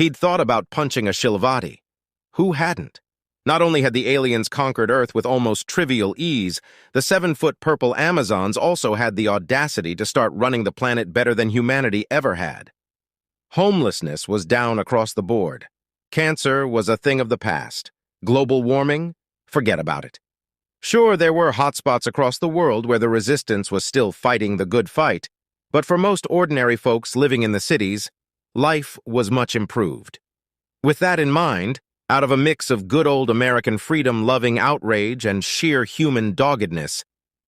He'd thought about punching a Shilvati. Who hadn't? Not only had the aliens conquered Earth with almost trivial ease, the 7-foot purple Amazons also had the audacity to start running the planet better than humanity ever had. Homelessness was down across the board. Cancer was a thing of the past. Global warming? Forget about it. Sure, there were hotspots across the world where the resistance was still fighting the good fight, but for most ordinary folks living in the cities, life was much improved. With that in mind, out of a mix of good old American freedom-loving outrage and sheer human doggedness,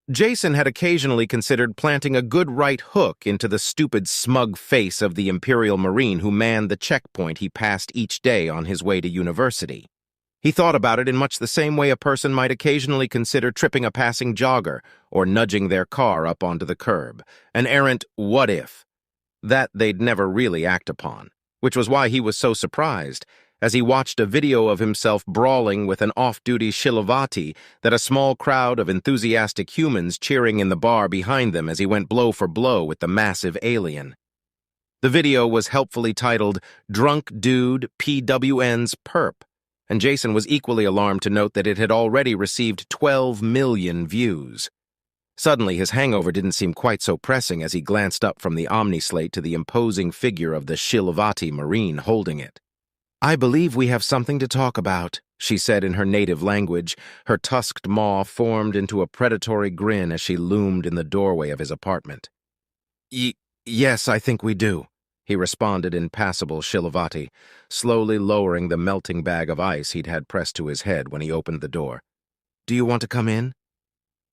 Jason had occasionally considered planting a good right hook into the stupid, smug face of the Imperial Marine who manned the checkpoint he passed each day on his way to university. He thought about it in much the same way a person might occasionally consider tripping a passing jogger or nudging their car up onto the curb, an errant what-if that they'd never really act upon, which was why he was so surprised as he watched a video of himself brawling with an off-duty Shilvati that a small crowd of enthusiastic humans cheering in the bar behind them as he went blow for blow with the massive alien. The video was helpfully titled, "Drunk Dude PWN's Perp," and Jason was equally alarmed to note that it had already received 12 million views. Suddenly, his hangover didn't seem quite so pressing as he glanced up from the Omnislate to the imposing figure of the Shilvati Marine holding it. "I believe we have something to talk about," she said in her native language, her tusked maw formed into a predatory grin as she loomed in the doorway of his apartment. Yes, I think we do," he responded in passable Shilvati, slowly lowering the melting bag of ice he'd had pressed to his head when he opened the door. "Do you want to come in?"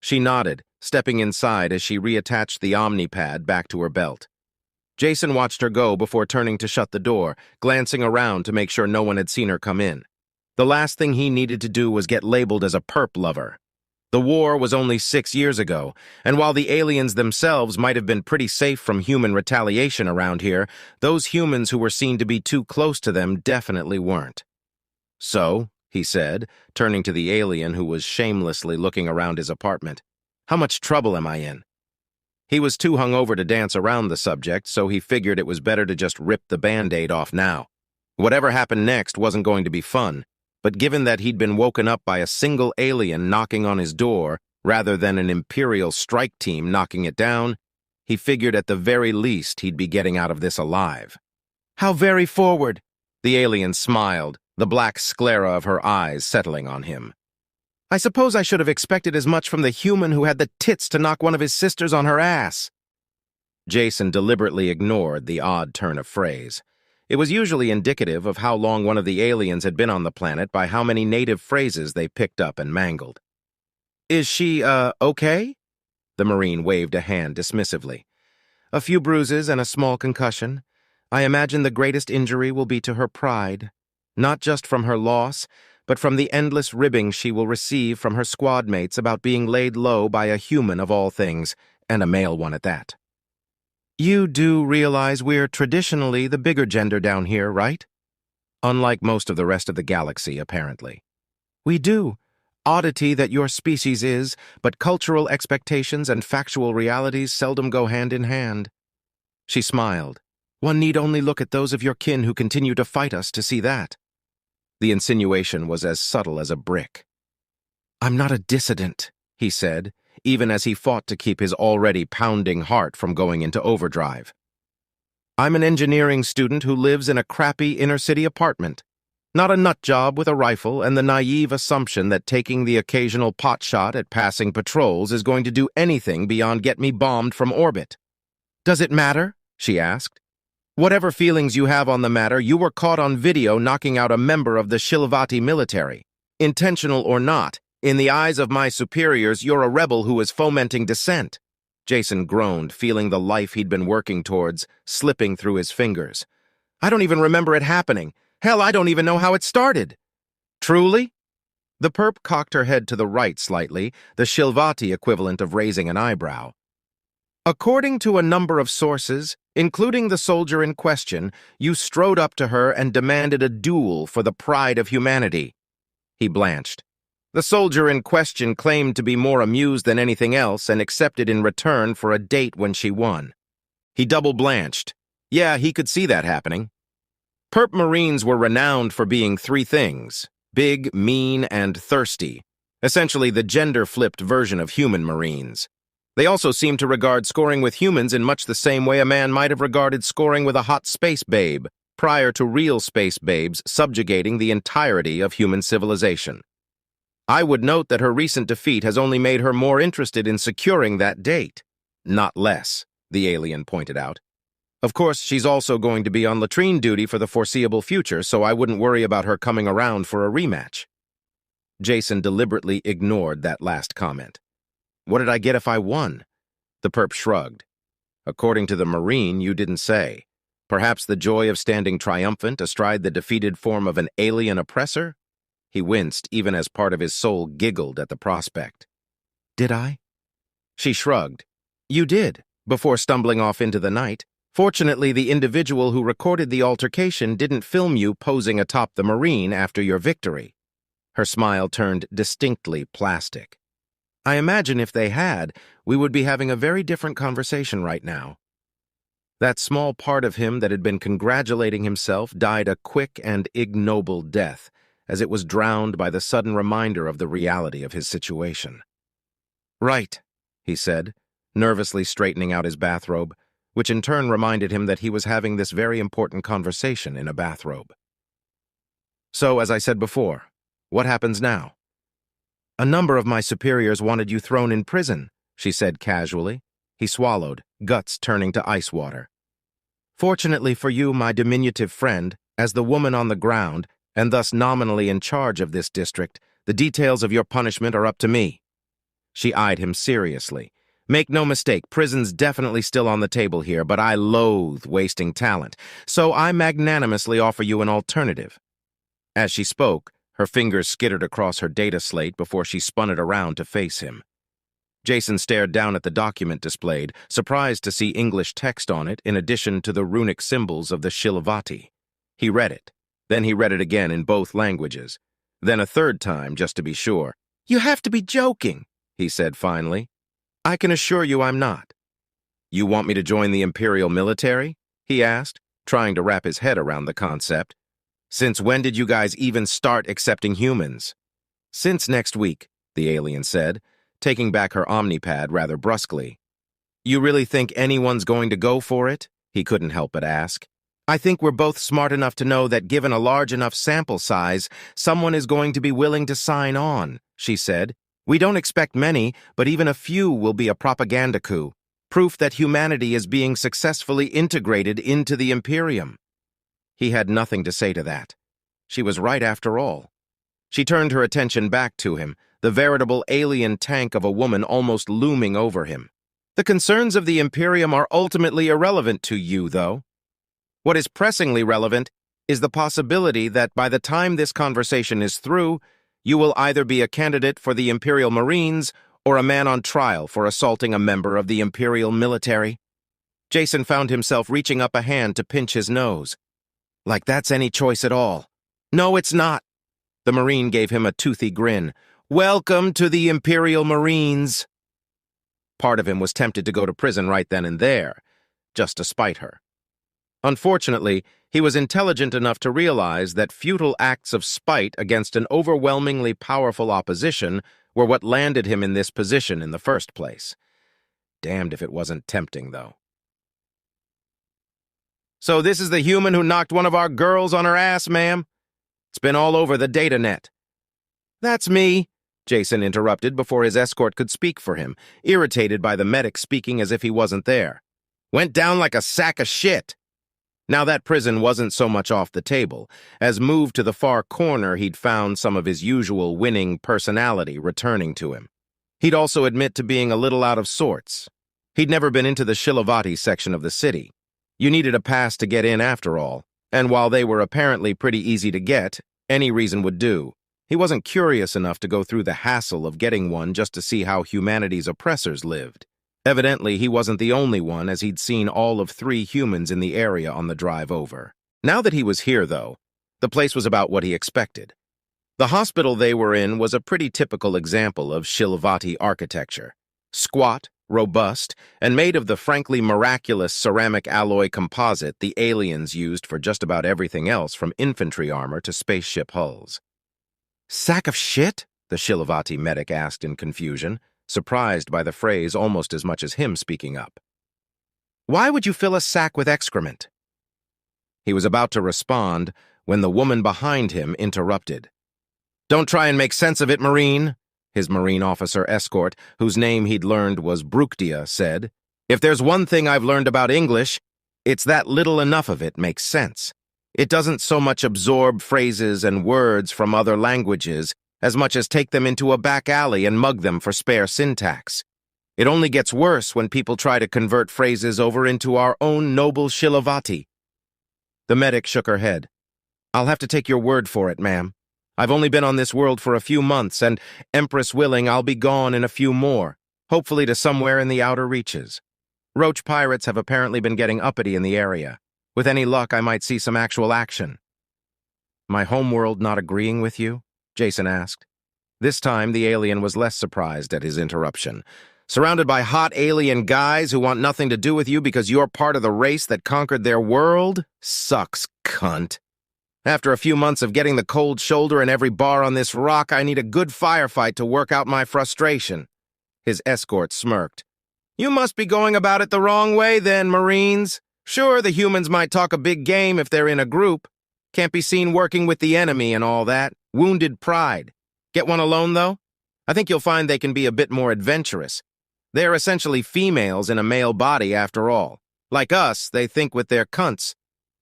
She nodded, stepping inside as she reattached the Omnipad back to her belt. Jason watched her go before turning to shut the door, glancing around to make sure no one had seen her come in. The last thing he needed to do was get labeled as a perp lover. The war was only 6 years ago, and while the aliens themselves might have been pretty safe from human retaliation around here, those humans who were seen to be too close to them definitely weren't. "So," he said, turning to the alien who was shamelessly looking around his apartment, "how much trouble am I in?" He was too hungover to dance around the subject, so he figured it was better to just rip the Band-Aid off now. Whatever happened next wasn't going to be fun, but given that he'd been woken up by a single alien knocking on his door rather than an Imperial strike team knocking it down, he figured at the very least he'd be getting out of this alive. "How very forward," the alien smiled, the black sclera of her eyes settling on him. "I suppose I should have expected as much from the human who had the tits to knock one of his sisters on her ass." Jason deliberately ignored the odd turn of phrase. It was usually indicative of how long one of the aliens had been on the planet by how many native phrases they picked up and mangled. "Is she, okay?" The Marine waved a hand dismissively. "A few bruises and a small concussion. I imagine the greatest injury will be to her pride, not just from her loss, but from the endless ribbing she will receive from her squad mates about being laid low by a human of all things, and a male one at that. You do realize we're traditionally the bigger gender down here, right? Unlike most of the rest of the galaxy, apparently. We do. Oddity that your species is, but cultural expectations and factual realities seldom go hand in hand." She smiled. "One need only look at those of your kin who continue to fight us to see that." The insinuation was as subtle as a brick. "I'm not a dissident," he said, even as he fought to keep his already pounding heart from going into overdrive. "I'm an engineering student who lives in a crappy inner-city apartment. Not a nut job with a rifle and the naive assumption that taking the occasional pot shot at passing patrols is going to do anything beyond get me bombed from orbit." "Does it matter?" she asked. "Whatever feelings you have on the matter, you were caught on video knocking out a member of the Shilvati military. Intentional or not, in the eyes of my superiors, you're a rebel who is fomenting dissent." Jason groaned, feeling the life he'd been working towards slipping through his fingers. "I don't even remember it happening. Hell, I don't even know how it started." "Truly?" The perp cocked her head to the right slightly, the Shilvati equivalent of raising an eyebrow. "According to a number of sources, including the soldier in question, you strode up to her and demanded a duel for the pride of humanity." He blanched. The soldier in question claimed to be more amused than anything else and accepted in return for a date when she won. He double blanched. Yeah, he could see that happening. Perp Marines were renowned for being three things: big, mean, and thirsty, essentially the gender-flipped version of human Marines. They also seemed to regard scoring with humans in much the same way a man might have regarded scoring with a hot space babe, prior to real space babes subjugating the entirety of human civilization. I would note that her recent defeat has only made her more interested in securing that date. Not less, the alien pointed out. Of course, she's also going to be on latrine duty for the foreseeable future, so I wouldn't worry about her coming around for a rematch. Jason deliberately ignored that last comment. What did I get if I won? The perp shrugged. According to the Marine, you didn't say. Perhaps the joy of standing triumphant astride the defeated form of an alien oppressor? He winced, even as part of his soul giggled at the prospect. Did I? She shrugged. You did, before stumbling off into the night. Fortunately, the individual who recorded the altercation didn't film you posing atop the Marine after your victory. Her smile turned distinctly plastic. I imagine if they had, we would be having a very different conversation right now. That small part of him that had been congratulating himself died a quick and ignoble death, as it was drowned by the sudden reminder of the reality of his situation. Right, he said, nervously straightening out his bathrobe, which in turn reminded him that he was having this very important conversation in a bathrobe. So, as I said before, what happens now? A number of my superiors wanted you thrown in prison, she said casually. He swallowed, guts turning to ice water. Fortunately for you, my diminutive friend, as the woman on the ground, and thus nominally in charge of this district, the details of your punishment are up to me. She eyed him seriously. Make no mistake, prison's definitely still on the table here, but I loathe wasting talent, so I magnanimously offer you an alternative. As she spoke, her fingers skittered across her data slate before she spun it around to face him. Jason stared down at the document displayed, surprised to see English text on it in addition to the runic symbols of the Shilavati. He read it. Then he read it again in both languages. Then a third time, just to be sure. You have to be joking, he said finally. I can assure you I'm not. You want me to join the Imperial military? He asked, trying to wrap his head around the concept. Since when did you guys even start accepting humans? Since next week, the alien said, taking back her omnipad rather brusquely. You really think anyone's going to go for it? He couldn't help but ask. I think we're both smart enough to know that given a large enough sample size, someone is going to be willing to sign on, she said. We don't expect many, but even a few will be a propaganda coup, proof that humanity is being successfully integrated into the Imperium. He had nothing to say to that. She was right after all. She turned her attention back to him, the veritable alien tank of a woman almost looming over him. The concerns of the Imperium are ultimately irrelevant to you, though. What is pressingly relevant is the possibility that by the time this conversation is through, you will either be a candidate for the Imperial Marines or a man on trial for assaulting a member of the Imperial military. Jason found himself reaching up a hand to pinch his nose. Like that's any choice at all. No, it's not. The Marine gave him a toothy grin. Welcome to the Imperial Marines. Part of him was tempted to go to prison right then and there, just to spite her. Unfortunately, he was intelligent enough to realize that futile acts of spite against an overwhelmingly powerful opposition were what landed him in this position in the first place. Damned if it wasn't tempting, though. So this is the human who knocked one of our girls on her ass, ma'am? It's been all over the data net. That's me, Jason interrupted before his escort could speak for him, irritated by the medic speaking as if he wasn't there. Went down like a sack of shit. Now that prison wasn't so much off the table, as moved to the far corner he'd found some of his usual winning personality returning to him. He'd also admit to being a little out of sorts. He'd never been into the Shilavati section of the city. You needed a pass to get in after all, and while they were apparently pretty easy to get, any reason would do. He wasn't curious enough to go through the hassle of getting one just to see how humanity's oppressors lived. Evidently, he wasn't the only one, as he'd seen all of 3 humans in the area on the drive over. Now that he was here, though, the place was about what he expected. The hospital they were in was a pretty typical example of Shilavati architecture. Squat, robust, and made of the frankly miraculous ceramic alloy composite the aliens used for just about everything else from infantry armor to spaceship hulls. "Sack of shit?" the Shilavati medic asked in confusion, surprised by the phrase almost as much as him speaking up. "Why would you fill a sack with excrement?" He was about to respond when the woman behind him interrupted. "Don't try and make sense of it, Marine," his Marine officer escort, whose name he'd learned was Bruktia, said. "If there's one thing I've learned about English, it's that little enough of it makes sense. It doesn't so much absorb phrases and words from other languages as much as take them into a back alley and mug them for spare syntax. It only gets worse when people try to convert phrases over into our own noble Shilavati." The medic shook her head. "I'll have to take your word for it, ma'am. I've only been on this world for a few months, and, Empress willing, I'll be gone in a few more, hopefully to somewhere in the outer reaches. Roach pirates have apparently been getting uppity in the area. With any luck, I might see some actual action." "My homeworld not agreeing with you?" Jason asked. This time, the alien was less surprised at his interruption. "Surrounded by hot alien guys who want nothing to do with you because you're part of the race that conquered their world? Sucks, cunt. After a few months of getting the cold shoulder in every bar on this rock, I need a good firefight to work out my frustration." His escort smirked. "You must be going about it the wrong way then, Marines. Sure, the humans might talk a big game if they're in a group. Can't be seen working with the enemy and all that. Wounded pride. Get one alone, though? I think you'll find they can be a bit more adventurous. They're essentially females in a male body, after all. Like us, they think with their cunts.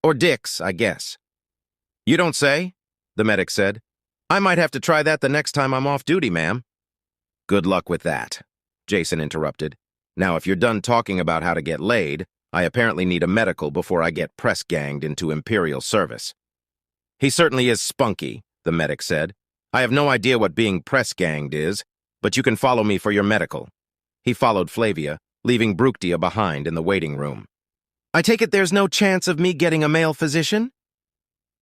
Or dicks, I guess." "You don't say?" the medic said. "I might have to try that the next time I'm off duty, ma'am." "Good luck with that," Jason interrupted. "Now, if you're done talking about how to get laid, I apparently need a medical before I get press-ganged into Imperial service." "He certainly is spunky," the medic said. "I have no idea what being press-ganged is, but you can follow me for your medical." He followed Flavia, leaving Bruktia behind in the waiting room. "I take it there's no chance of me getting a male physician?"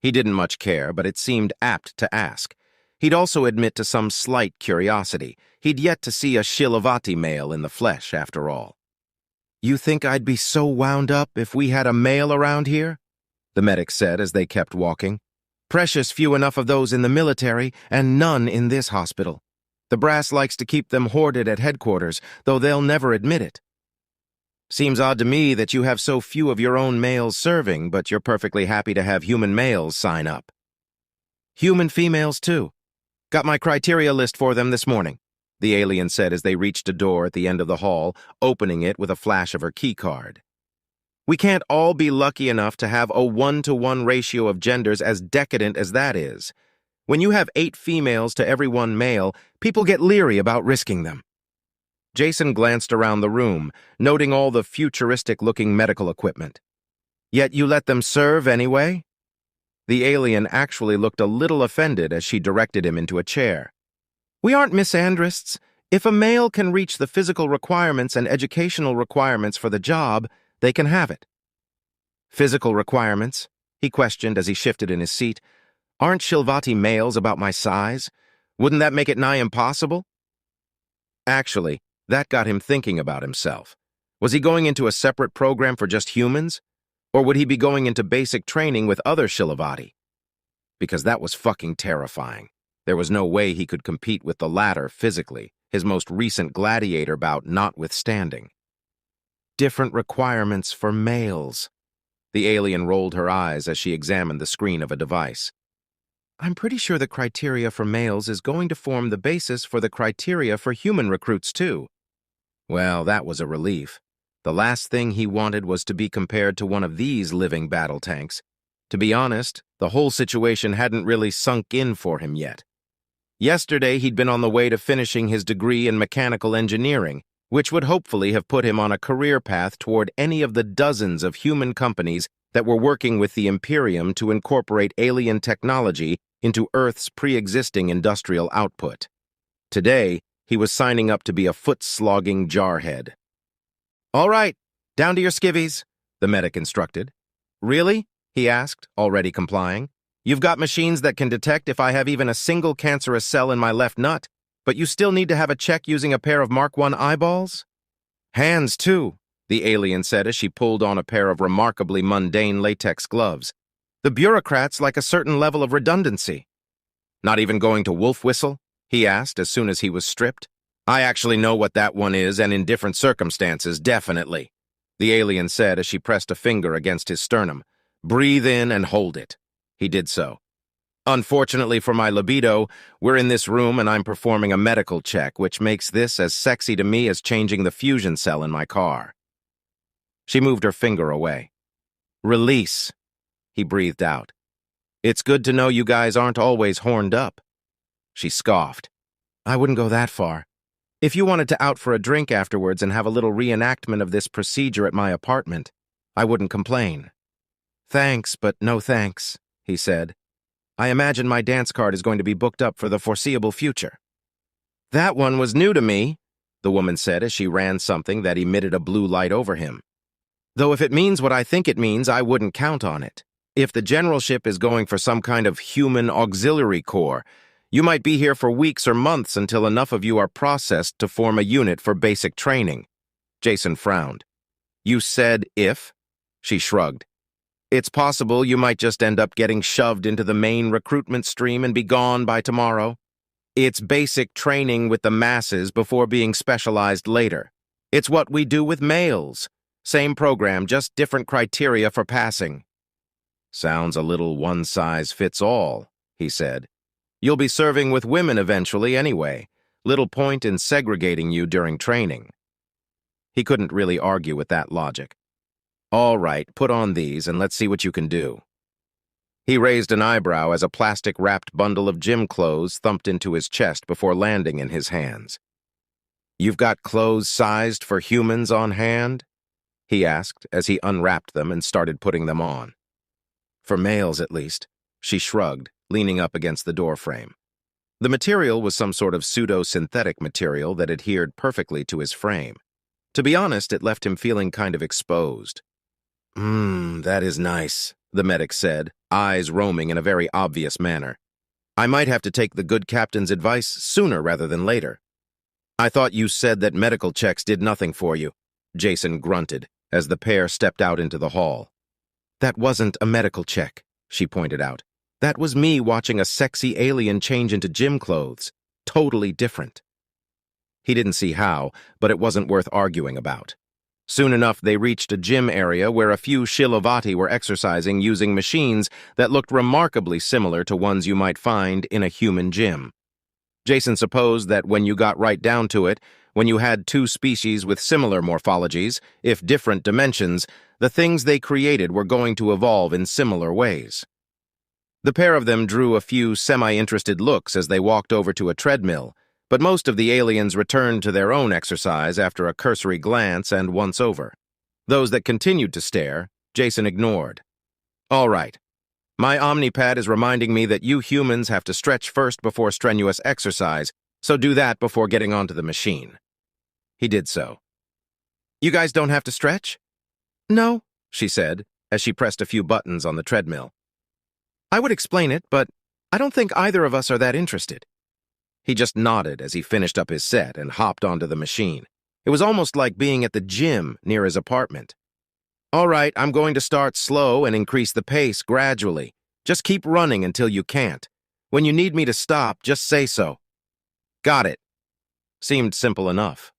He didn't much care, but it seemed apt to ask. He'd also admit to some slight curiosity. He'd yet to see a Shilavati male in the flesh, after all. "You think I'd be so wound up if we had a male around here?" the medic said as they kept walking. "Precious few enough of those in the military, and none in this hospital. The brass likes to keep them hoarded at headquarters, though they'll never admit it. Seems odd to me that you have so few of your own males serving, but you're perfectly happy to have human males sign up." "Human females, too. Got my criteria list for them this morning," the alien said as they reached a door at the end of the hall, opening it with a flash of her keycard. "We can't all be lucky enough to have a 1-to-1 ratio of genders as decadent as that is. When you have 8 females to every 1 male, people get leery about risking them." Jason glanced around the room, noting all the futuristic-looking medical equipment. "Yet you let them serve anyway?" The alien actually looked a little offended as she directed him into a chair. "We aren't misandrists. If a male can reach the physical requirements and educational requirements for the job, they can have it." "Physical requirements?" he questioned as he shifted in his seat. "Aren't Shilvati males about my size? Wouldn't that make it nigh impossible?" Actually, that got him thinking about himself. Was he going into a separate program for just humans? Or would he be going into basic training with other Shilavati? Because that was fucking terrifying. There was no way he could compete with the latter physically, his most recent gladiator bout notwithstanding. Different requirements for males. The alien rolled her eyes as she examined the screen of a device. "I'm pretty sure the criteria for males is going to form the basis for the criteria for human recruits, too." Well, that was a relief. The last thing he wanted was to be compared to one of these living battle tanks. To be honest, the whole situation hadn't really sunk in for him yet. Yesterday, he'd been on the way to finishing his degree in mechanical engineering, which would hopefully have put him on a career path toward any of the dozens of human companies that were working with the Imperium to incorporate alien technology into Earth's pre-existing industrial output. Today, he was signing up to be a foot-slogging jarhead. "All right, down to your skivvies," the medic instructed. "Really?" he asked, already complying. "You've got machines that can detect if I have even a single cancerous cell in my left nut, but you still need to have a check using a pair of Mark I eyeballs?" Hands, too, the alien said as she pulled on a pair of remarkably mundane latex gloves. The bureaucrats like a certain level of redundancy. Not even going to wolf whistle? He asked as soon as he was stripped. I actually know what that one is, and in different circumstances, definitely, the alien said as she pressed a finger against his sternum. Breathe in and hold it. He did so. Unfortunately for my libido, we're in this room and I'm performing a medical check, which makes this as sexy to me as changing the fusion cell in my car. She moved her finger away. Release, he breathed out. It's good to know you guys aren't always horned up. She scoffed. I wouldn't go that far. If you wanted to out for a drink afterwards and have a little reenactment of this procedure at my apartment, I wouldn't complain. Thanks, but no thanks, he said. I imagine my dance card is going to be booked up for the foreseeable future. That one was new to me, the woman said as she ran something that emitted a blue light over him. Though if it means what I think it means, I wouldn't count on it. If the generalship is going for some kind of human auxiliary corps, you might be here for weeks or months until enough of you are processed to form a unit for basic training. Jason frowned. You said if? She shrugged. It's possible you might just end up getting shoved into the main recruitment stream and be gone by tomorrow. It's basic training with the masses before being specialized later. It's what we do with males. Same program, just different criteria for passing. Sounds a little one-size-fits-all, he said. You'll be serving with women eventually anyway. Little point in segregating you during training. He couldn't really argue with that logic. All right, put on these and let's see what you can do. He raised an eyebrow as a plastic-wrapped bundle of gym clothes thumped into his chest before landing in his hands. You've got clothes sized for humans on hand? He asked as he unwrapped them and started putting them on. For males, at least, she shrugged, leaning up against the doorframe. The material was some sort of pseudo-synthetic material that adhered perfectly to his frame. To be honest, it left him feeling kind of exposed. That is nice, the medic said, eyes roaming in a very obvious manner. I might have to take the good captain's advice sooner rather than later. I thought you said that medical checks did nothing for you, Jason grunted as the pair stepped out into the hall. That wasn't a medical check, she pointed out. That was me watching a sexy alien change into gym clothes. Totally different. He didn't see how, but it wasn't worth arguing about. Soon enough, they reached a gym area where a few Shilovati were exercising using machines that looked remarkably similar to ones you might find in a human gym. Jason supposed that when you got right down to it, when you had two species with similar morphologies, if different dimensions, the things they created were going to evolve in similar ways. The pair of them drew a few semi-interested looks as they walked over to a treadmill, but most of the aliens returned to their own exercise after a cursory glance and once over. Those that continued to stare, Jason ignored. All right. My Omnipad is reminding me that you humans have to stretch first before strenuous exercise, so do that before getting onto the machine. He did so. You guys don't have to stretch? No, she said, as she pressed a few buttons on the treadmill. I would explain it, but I don't think either of us are that interested. He just nodded as he finished up his set and hopped onto the machine. It was almost like being at the gym near his apartment. All right, I'm going to start slow and increase the pace gradually. Just keep running until you can't. When you need me to stop, just say so. Got it. Seemed simple enough.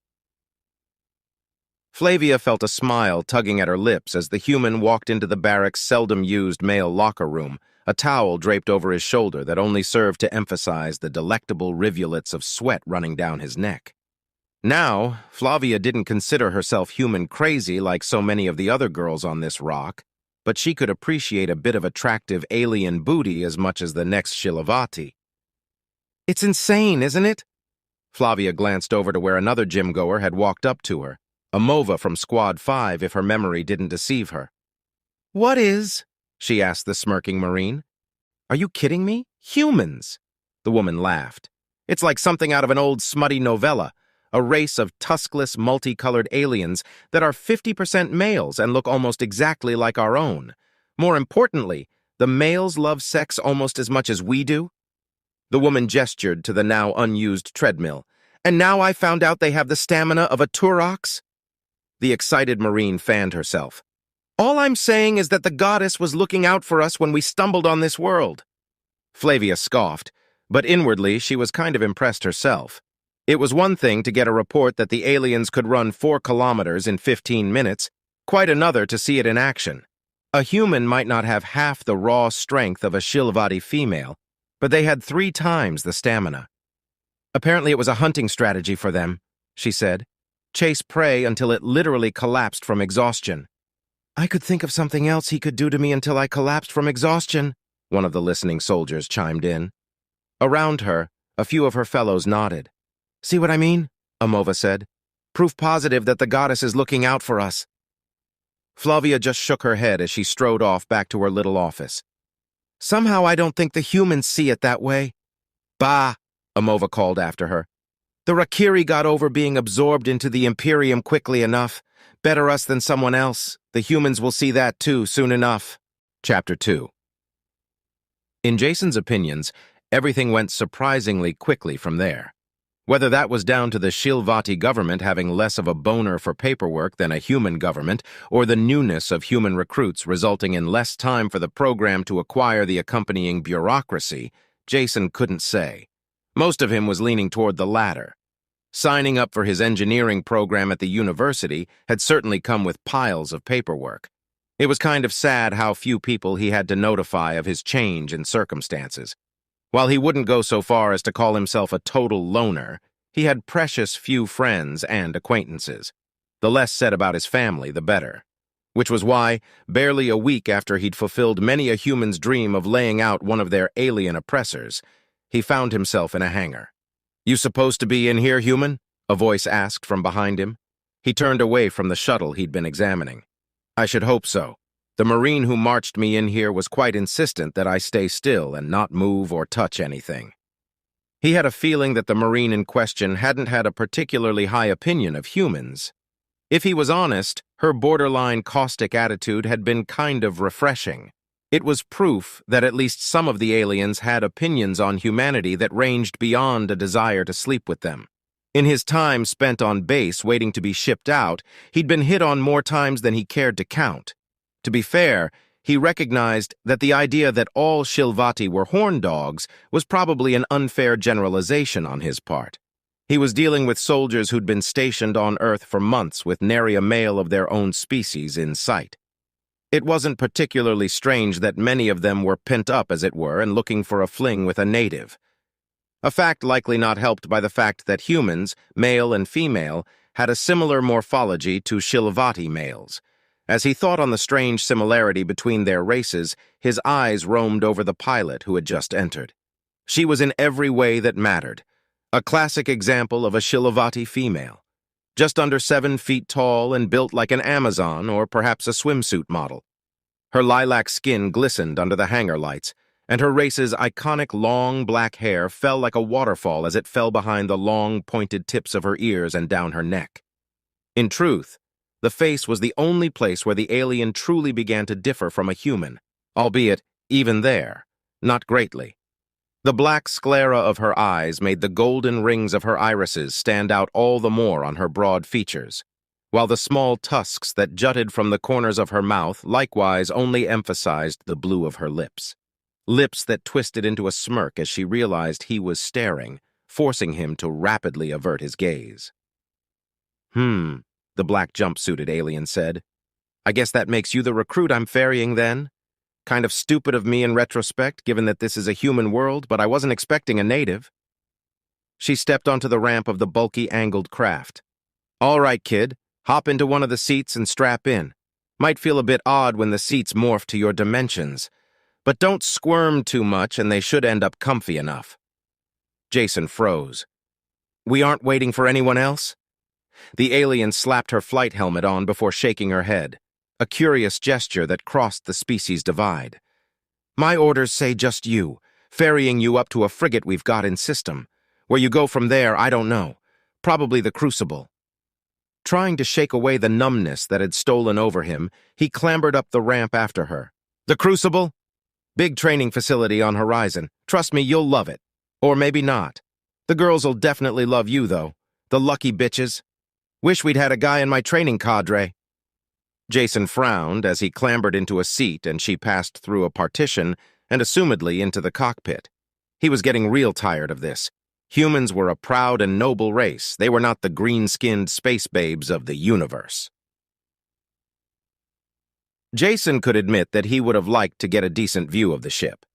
Flavia felt a smile tugging at her lips as the human walked into the barracks' seldom-used male locker room, a towel draped over his shoulder that only served to emphasize the delectable rivulets of sweat running down his neck. Now, Flavia didn't consider herself human crazy like so many of the other girls on this rock, but she could appreciate a bit of attractive alien booty as much as the next Shilovati. It's insane, isn't it? Flavia glanced over to where another gym-goer had walked up to her, a MOVA from Squad 5 if her memory didn't deceive her. What is? She asked the smirking Marine. Are you kidding me? Humans! The woman laughed. It's like something out of an old smutty novella, a race of tuskless, multicolored aliens that are 50% males and look almost exactly like our own. More importantly, the males love sex almost as much as we do. The woman gestured to the now unused treadmill. And now I found out they have the stamina of a Orks? The excited Marine fanned herself. All I'm saying is that the goddess was looking out for us when we stumbled on this world. Flavia scoffed, but inwardly she was kind of impressed herself. It was one thing to get a report that the aliens could run 4 kilometers in 15 minutes, quite another to see it in action. A human might not have half the raw strength of a Shilvati female, but they had 3 times the stamina. Apparently it was a hunting strategy for them, she said. Chase prey until it literally collapsed from exhaustion. I could think of something else he could do to me until I collapsed from exhaustion, one of the listening soldiers chimed in. Around her, a few of her fellows nodded. See what I mean? Amova said. Proof positive that the goddess is looking out for us. Flavia just shook her head as she strode off back to her little office. Somehow I don't think the humans see it that way. Bah, Amova called after her. The Rakiri got over being absorbed into the Imperium quickly enough. Better us than someone else. The humans will see that too soon enough. Chapter 2. In Jason's opinions, everything went surprisingly quickly from there. Whether that was down to the Shilvati government having less of a boner for paperwork than a human government, or the newness of human recruits resulting in less time for the program to acquire the accompanying bureaucracy, Jason couldn't say. Most of him was leaning toward the latter. Signing up for his engineering program at the university had certainly come with piles of paperwork. It was kind of sad how few people he had to notify of his change in circumstances. While he wouldn't go so far as to call himself a total loner, he had precious few friends and acquaintances. The less said about his family, the better. Which was why, barely a week after he'd fulfilled many a human's dream of laying out one of their alien oppressors, he found himself in a hangar. You supposed to be in here, human? A voice asked from behind him. He turned away from the shuttle he'd been examining. I should hope so. The Marine who marched me in here was quite insistent that I stay still and not move or touch anything. He had a feeling that the Marine in question hadn't had a particularly high opinion of humans. If he was honest, her borderline caustic attitude had been kind of refreshing. It was proof that at least some of the aliens had opinions on humanity that ranged beyond a desire to sleep with them. In his time spent on base waiting to be shipped out, he'd been hit on more times than he cared to count. To be fair, he recognized that the idea that all Shilvati were horn dogs was probably an unfair generalization on his part. He was dealing with soldiers who'd been stationed on Earth for months with nary a male of their own species in sight. It wasn't particularly strange that many of them were pent up, as it were, and looking for a fling with a native. A fact likely not helped by the fact that humans, male and female, had a similar morphology to Shilvati males. As he thought on the strange similarity between their races, his eyes roamed over the pilot who had just entered. She was in every way that mattered. A classic example of a Shilvati female. Just under 7 feet tall and built like an Amazon or perhaps a swimsuit model. Her lilac skin glistened under the hangar lights, and her race's iconic long black hair fell like a waterfall as it fell behind the long, pointed tips of her ears and down her neck. In truth, the face was the only place where the alien truly began to differ from a human, albeit, even there, not greatly. The black sclera of her eyes made the golden rings of her irises stand out all the more on her broad features, while the small tusks that jutted from the corners of her mouth likewise only emphasized the blue of her lips. Lips that twisted into a smirk as she realized he was staring, forcing him to rapidly avert his gaze. The black jumpsuited alien said. I guess that makes you the recruit I'm ferrying then? Kind of stupid of me in retrospect, given that this is a human world, but I wasn't expecting a native. She stepped onto the ramp of the bulky, angled craft. All right, kid, hop into one of the seats and strap in. Might feel a bit odd when the seats morph to your dimensions, but don't squirm too much and they should end up comfy enough. Jason froze. We aren't waiting for anyone else? The alien slapped her flight helmet on before shaking her head, a curious gesture that crossed the species divide. My orders say just you, ferrying you up to a frigate we've got in system. Where you go from there, I don't know. Probably the Crucible. Trying to shake away the numbness that had stolen over him, he clambered up the ramp after her. The Crucible? Big training facility on horizon. Trust me, you'll love it. Or maybe not. The girls'll definitely love you, though. The lucky bitches. Wish we'd had a guy in my training cadre. Jason frowned as he clambered into a seat and she passed through a partition and assumedly into the cockpit. He was getting real tired of this. Humans were a proud and noble race. They were not the green-skinned space babes of the universe. Jason could admit that he would have liked to get a decent view of the ship.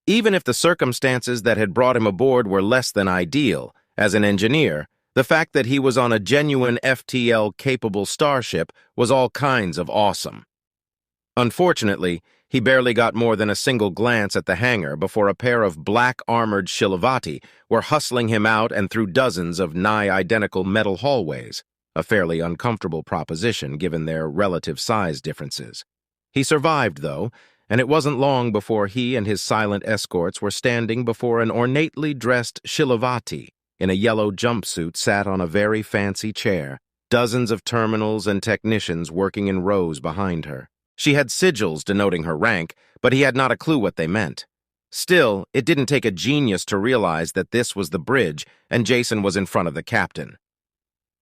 Even if the circumstances that had brought him aboard were less than ideal, as an engineer, the fact that he was on a genuine FTL-capable starship was all kinds of awesome. Unfortunately, he barely got more than a single glance at the hangar before a pair of black-armored Shilivati were hustling him out and through dozens of nigh-identical metal hallways, a fairly uncomfortable proposition given their relative size differences. He survived, though, and it wasn't long before he and his silent escorts were standing before an ornately dressed Shilivati in a yellow jumpsuit sat on a very fancy chair, dozens of terminals and technicians working in rows behind her. She had sigils denoting her rank, but he had not a clue what they meant. Still, it didn't take a genius to realize that this was the bridge, and Jason was in front of the captain.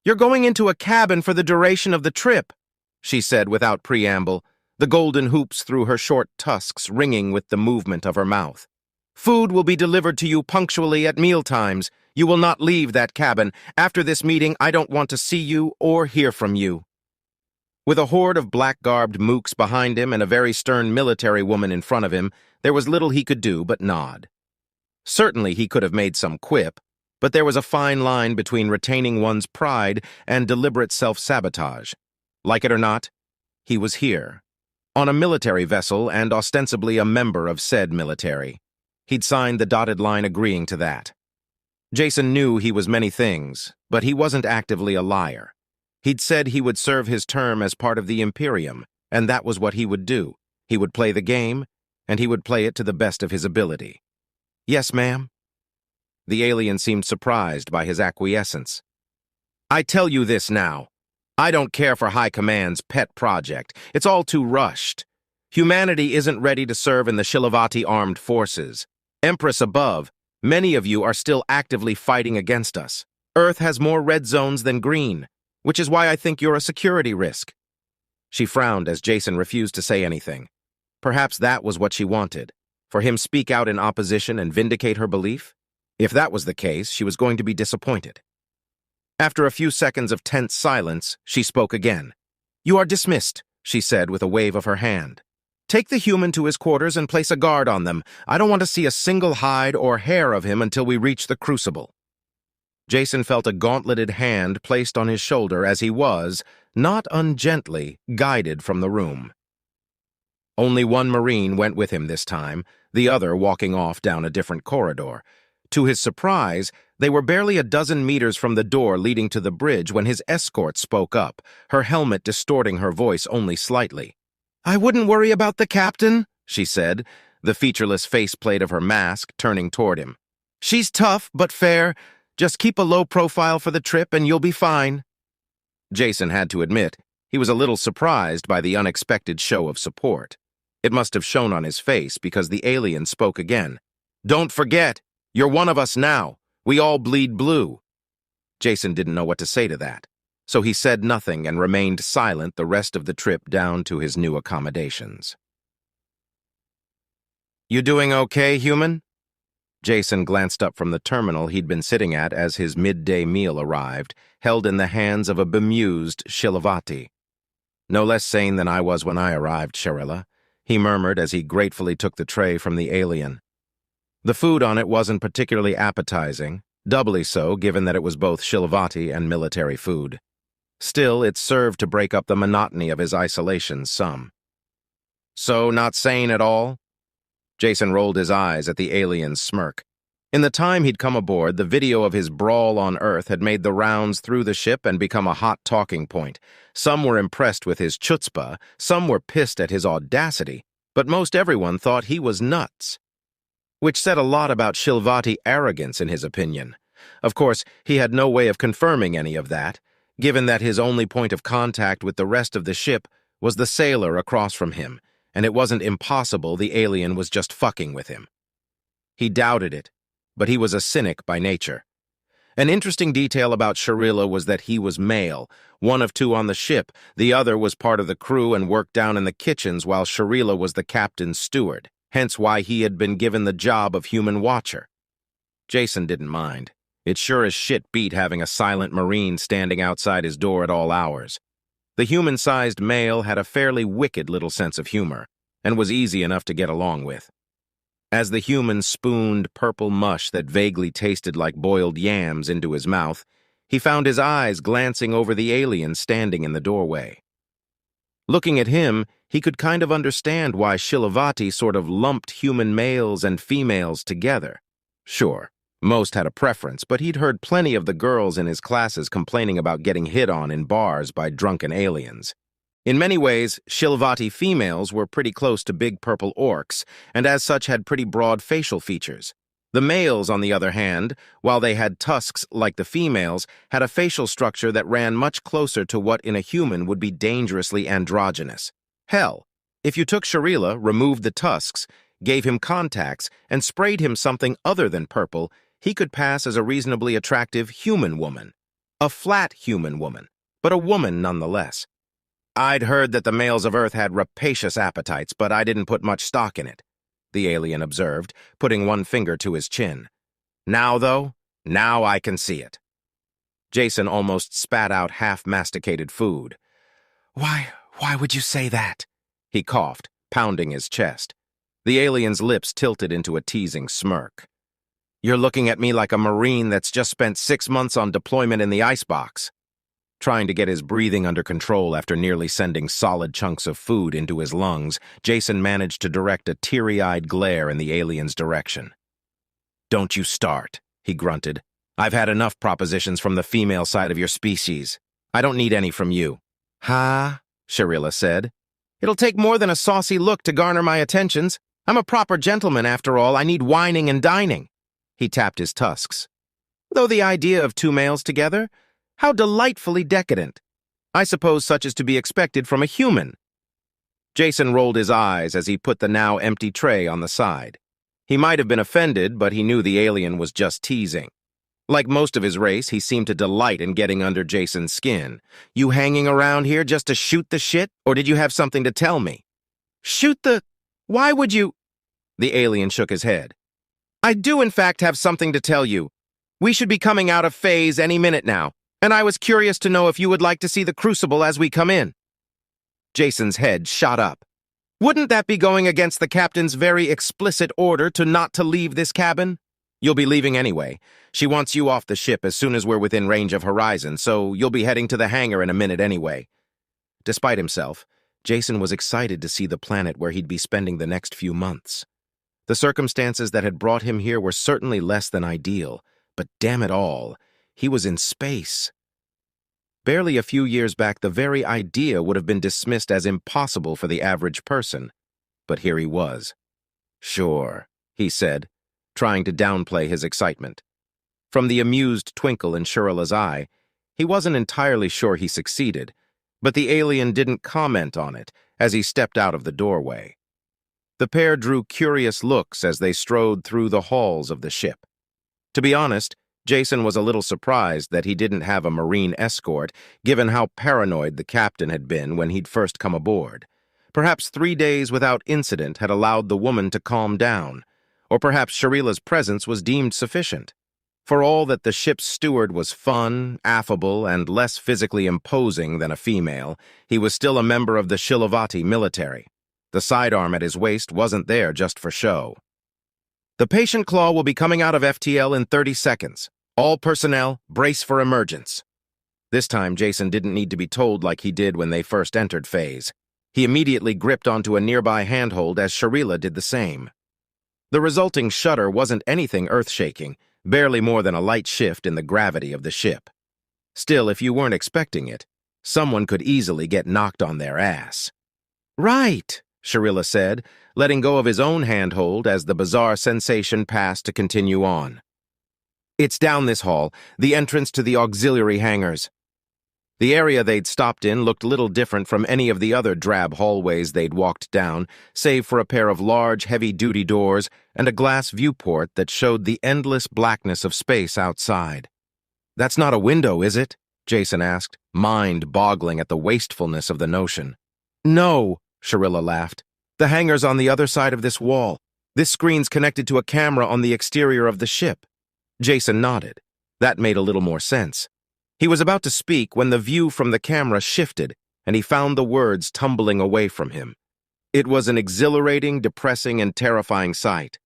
"You're going into a cabin for the duration of the trip," she said without preamble, the golden hoops through her short tusks ringing with the movement of her mouth. "Food will be delivered to you punctually at mealtimes. You will not leave that cabin. After this meeting, I don't want to see you or hear from you." With a horde of black-garbed mooks behind him and a very stern military woman in front of him, there was little he could do but nod. Certainly he could have made some quip, but there was a fine line between retaining one's pride and deliberate self-sabotage. Like it or not, he was here, on a military vessel and ostensibly a member of said military. He'd signed the dotted line agreeing to that. Jason knew he was many things, but he wasn't actively a liar. He'd said he would serve his term as part of the Imperium, and that was what he would do. He would play the game, and he would play it to the best of his ability. "Yes, ma'am." The alien seemed surprised by his acquiescence. "I tell you this now. I don't care for High Command's pet project. It's all too rushed. Humanity isn't ready to serve in the Shilivati armed forces. Empress above, many of you are still actively fighting against us. Earth has more red zones than green, which is why I think you're a security risk." She frowned as Jason refused to say anything. Perhaps that was what she wanted, for him speak out in opposition and vindicate her belief? If that was the case, she was going to be disappointed. After a few seconds of tense silence, she spoke again. "You are dismissed," she said with a wave of her hand. "Take the human to his quarters and place a guard on them. I don't want to see a single hide or hair of him until we reach the crucible." Jason felt a gauntleted hand placed on his shoulder as he was, not ungently, guided from the room. Only one Marine went with him this time, the other walking off down a different corridor. To his surprise, they were barely a dozen meters from the door leading to the bridge when his escort spoke up, her helmet distorting her voice only slightly. "I wouldn't worry about the captain," she said, the featureless faceplate of her mask turning toward him. "She's tough but fair. Just keep a low profile for the trip and you'll be fine." Jason had to admit, he was a little surprised by the unexpected show of support. It must have shown on his face because the alien spoke again. "Don't forget, you're one of us now. We all bleed blue." Jason didn't know what to say to that, so he said nothing and remained silent the rest of the trip down to his new accommodations. "You doing okay, human?" Jason glanced up from the terminal he'd been sitting at as his midday meal arrived, held in the hands of a bemused Shilivati. "No less sane than I was when I arrived, Sharilla," he murmured as he gratefully took the tray from the alien. The food on it wasn't particularly appetizing, doubly so given that it was both Shilivati and military food. Still, it served to break up the monotony of his isolation some. "So, not sane at all?" Jason rolled his eyes at the alien's smirk. In the time he'd come aboard, the video of his brawl on Earth had made the rounds through the ship and become a hot talking point. Some were impressed with his chutzpah, some were pissed at his audacity, but most everyone thought he was nuts. Which said a lot about Shilivati arrogance in his opinion. Of course, he had no way of confirming any of that, given that his only point of contact with the rest of the ship was the sailor across from him, and it wasn't impossible the alien was just fucking with him. He doubted it, but he was a cynic by nature. An interesting detail about Sharila was that he was male, one of two on the ship. The other was part of the crew and worked down in the kitchens while Sharila was the captain's steward, hence why he had been given the job of human watcher. Jason didn't mind. It sure as shit beat having a silent Marine standing outside his door at all hours. The human-sized male had a fairly wicked little sense of humor, and was easy enough to get along with. As the human spooned purple mush that vaguely tasted like boiled yams into his mouth, he found his eyes glancing over the alien standing in the doorway. Looking at him, he could kind of understand why Shilavati sort of lumped human males and females together. Sure, most had a preference, but he'd heard plenty of the girls in his classes complaining about getting hit on in bars by drunken aliens. In many ways, Shilavati females were pretty close to big purple orcs, and as such had pretty broad facial features. The males, on the other hand, while they had tusks like the females, had a facial structure that ran much closer to what in a human would be dangerously androgynous. Hell, if you took Sharila, removed the tusks, gave him contacts, and sprayed him something other than purple, he could pass as a reasonably attractive human woman. A flat human woman, but a woman nonetheless. I'd heard that the males of Earth had rapacious appetites, but I didn't put much stock in it, the alien observed, putting one finger to his chin. Now, though, now I can see it. Jason almost spat out half-masticated food. Why would you say that? He coughed, pounding his chest. The alien's lips tilted into a teasing smirk. You're looking at me like a Marine that's just spent 6 months on deployment in the icebox. Trying to get his breathing under control after nearly sending solid chunks of food into his lungs, Jason managed to direct a teary-eyed glare in the alien's direction. Don't you start, he grunted. I've had enough propositions from the female side of your species. I don't need any from you. Ha, Sharila said. It'll take more than a saucy look to garner my attentions. I'm a proper gentleman, after all. I need wining and dining. He tapped his tusks. Though the idea of two males together? How delightfully decadent. I suppose such is to be expected from a human. Jason rolled his eyes as he put the now empty tray on the side. He might have been offended, but he knew the alien was just teasing. Like most of his race, he seemed to delight in getting under Jason's skin. You hanging around here just to shoot the shit, or did you have something to tell me? Shoot the... Why would you... The alien shook his head. I do in fact have something to tell you. We should be coming out of phase any minute now, and I was curious to know if you would like to see the crucible as we come in. Jason's head shot up. Wouldn't that be going against the captain's very explicit order to not to leave this cabin? You'll be leaving anyway. She wants you off the ship as soon as we're within range of horizon, so you'll be heading to the hangar in a minute anyway. Despite himself, Jason was excited to see the planet where he'd be spending the next few months. The circumstances that had brought him here were certainly less than ideal, but damn it all, he was in space. Barely a few years back, the very idea would have been dismissed as impossible for the average person. But here he was. Sure, he said, trying to downplay his excitement. From the amused twinkle in Shurila's eye, he wasn't entirely sure he succeeded, but the alien didn't comment on it as he stepped out of the doorway. The pair drew curious looks as they strode through the halls of the ship. To be honest, Jason was a little surprised that he didn't have a Marine escort, given how paranoid the captain had been when he'd first come aboard. Perhaps 3 days without incident had allowed the woman to calm down, or perhaps Sharila's presence was deemed sufficient. For all that the ship's steward was fun, affable, and less physically imposing than a female, he was still a member of the Shilavati military. The sidearm at his waist wasn't there just for show. The patient claw will be coming out of FTL in 30 seconds. All personnel, brace for emergence. This time, Jason didn't need to be told like he did when they first entered phase. He immediately gripped onto a nearby handhold as Sharila did the same. The resulting shudder wasn't anything earth-shaking, barely more than a light shift in the gravity of the ship. Still, if you weren't expecting it, someone could easily get knocked on their ass. Right, Sharila said, letting go of his own handhold as the bizarre sensation passed to continue on. It's down this hall, the entrance to the auxiliary hangars. The area they'd stopped in looked little different from any of the other drab hallways they'd walked down, save for a pair of large, heavy-duty doors and a glass viewport that showed the endless blackness of space outside. That's not a window, is it? Jason asked, mind-boggling at the wastefulness of the notion. No, Sharilla laughed. The hangar's on the other side of this wall. This screen's connected to a camera on the exterior of the ship. Jason nodded. That made a little more sense. He was about to speak when the view from the camera shifted, and he found the words tumbling away from him. It was an exhilarating, depressing, and terrifying sight.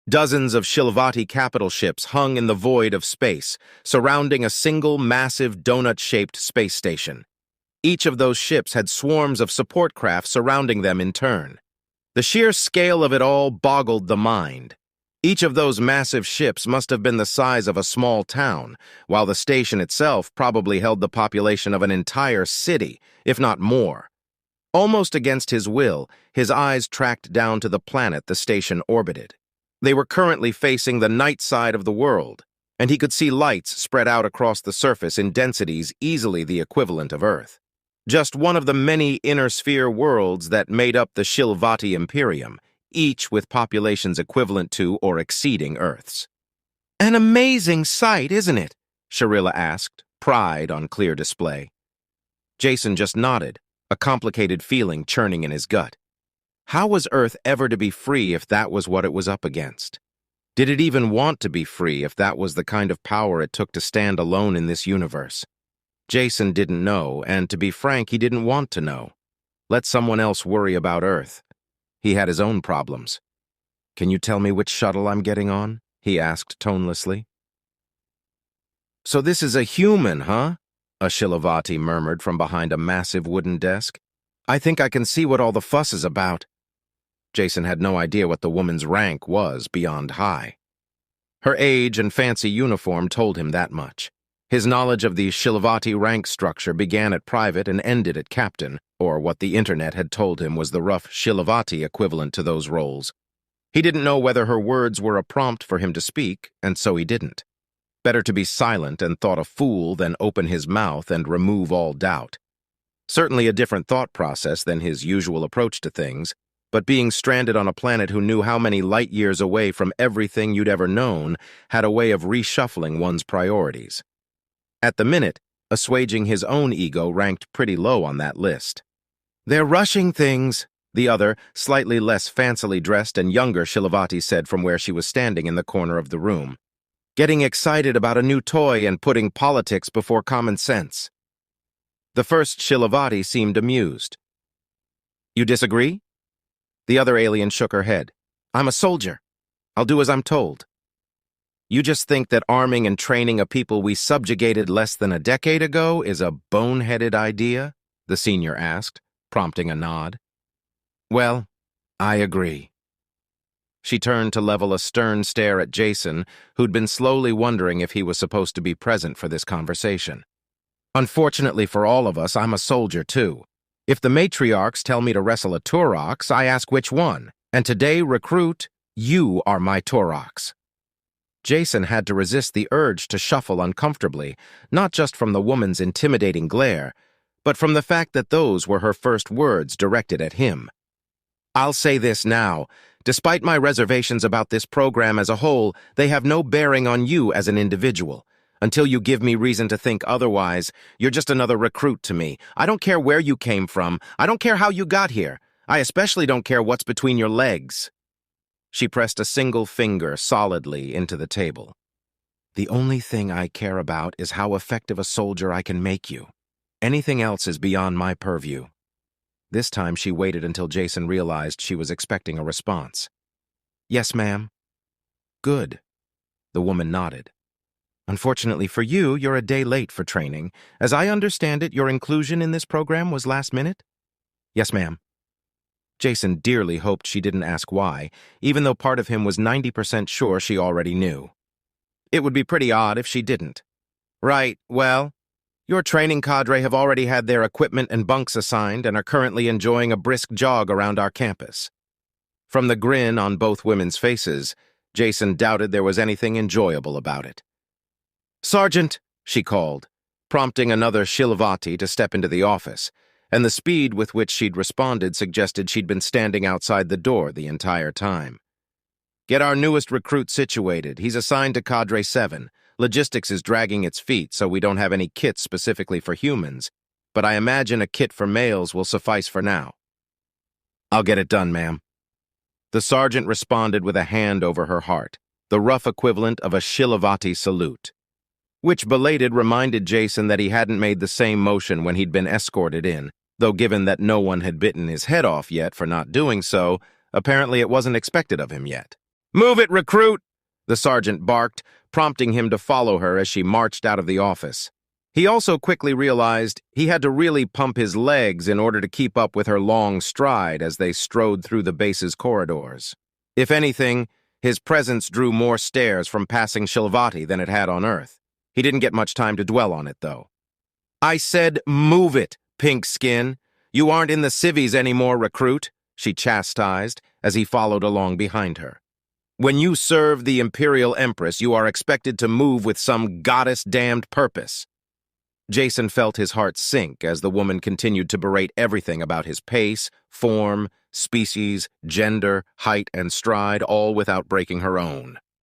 Dozens of Shilvati capital ships hung in the void of space, surrounding a single massive donut-shaped space station. Each of those ships had swarms of support craft surrounding them in turn. The sheer scale of it all boggled the mind. Each of those massive ships must have been the size of a small town, while the station itself probably held the population of an entire city, if not more. Almost against his will, his eyes tracked down to the planet the station orbited. They were currently facing the night side of the world, and he could see lights spread out across the surface in densities easily the equivalent of Earth. Just one of the many inner sphere worlds that made up the Shilvati Imperium, each with populations equivalent to or exceeding Earth's. An amazing sight, isn't it? Sharilla asked, pride on clear display. Jason just nodded, a complicated feeling churning in his gut. How was Earth ever to be free if that was what it was up against? Did it even want to be free if that was the kind of power it took to stand alone in this universe? Jason didn't know, and to be frank, he didn't want to know. Let someone else worry about Earth. He had his own problems. Can you tell me which shuttle I'm getting on? He asked tonelessly. So this is a human, huh? A Shilvati murmured from behind a massive wooden desk. I think I can see what all the fuss is about. Jason had no idea what the woman's rank was beyond high. Her age and fancy uniform told him that much. His knowledge of the Shilvati rank structure began at private and ended at captain, or what the internet had told him was the rough Shilvati equivalent to those roles. He didn't know whether her words were a prompt for him to speak, and so he didn't. Better to be silent and thought a fool than open his mouth and remove all doubt. Certainly a different thought process than his usual approach to things, but being stranded on a planet who knew how many light years away from everything you'd ever known had a way of reshuffling one's priorities. At the minute, assuaging his own ego ranked pretty low on that list. They're rushing things, the other, slightly less fancily dressed and younger Shilvati said from where she was standing in the corner of the room. Getting excited about a new toy and putting politics before common sense. The first Shilvati seemed amused. You disagree? The other alien shook her head. I'm a soldier. I'll do as I'm told. You just think that arming and training a people we subjugated less than a decade ago is a boneheaded idea? The senior asked, prompting a nod. Well, I agree. She turned to level a stern stare at Jason, who'd been slowly wondering if he was supposed to be present for this conversation. Unfortunately for all of us, I'm a soldier too. If the matriarchs tell me to wrestle a Taurox, I ask which one, and today, recruit, you are my Taurox. Jason had to resist the urge to shuffle uncomfortably, not just from the woman's intimidating glare, but from the fact that those were her first words directed at him. I'll say this now. Despite my reservations about this program as a whole, they have no bearing on you as an individual. Until you give me reason to think otherwise, you're just another recruit to me. I don't care where you came from. I don't care how you got here. I especially don't care what's between your legs. She pressed a single finger solidly into the table. The only thing I care about is how effective a soldier I can make you. Anything else is beyond my purview. This time she waited until Jason realized she was expecting a response. Yes, ma'am. Good. The woman nodded. Unfortunately for you, you're a day late for training. As I understand it, your inclusion in this program was last minute? Yes, ma'am. Jason dearly hoped she didn't ask why, even though part of him was 90% sure she already knew. It would be pretty odd if she didn't. Right, well, your training cadre have already had their equipment and bunks assigned and are currently enjoying a brisk jog around our campus. From the grin on both women's faces, Jason doubted there was anything enjoyable about it. Sergeant, she called, prompting another Shilvati to step into the office, and the speed with which she'd responded suggested she'd been standing outside the door the entire time. Get our newest recruit situated. He's assigned to Cadre 7. Logistics is dragging its feet, so we don't have any kits specifically for humans, but I imagine a kit for males will suffice for now. I'll get it done, ma'am. The sergeant responded with a hand over her heart, the rough equivalent of a Shilavati salute, which belated reminded Jason that he hadn't made the same motion when he'd been escorted in, though given that no one had bitten his head off yet for not doing so, apparently it wasn't expected of him yet. "Move it, recruit!" the sergeant barked, prompting him to follow her as she marched out of the office. He also quickly realized he had to really pump his legs in order to keep up with her long stride as they strode through the base's corridors. If anything, his presence drew more stares from passing Shilvati than it had on Earth. He didn't get much time to dwell on it, though. "I said move it, pink skin. You aren't in the civvies anymore, recruit," she chastised as he followed along behind her. "When you serve the Imperial Empress, you are expected to move with some goddess-damned purpose." Jason felt his heart sink as the woman continued to berate everything about his pace, form, species, gender, height, and stride, all without breaking her own.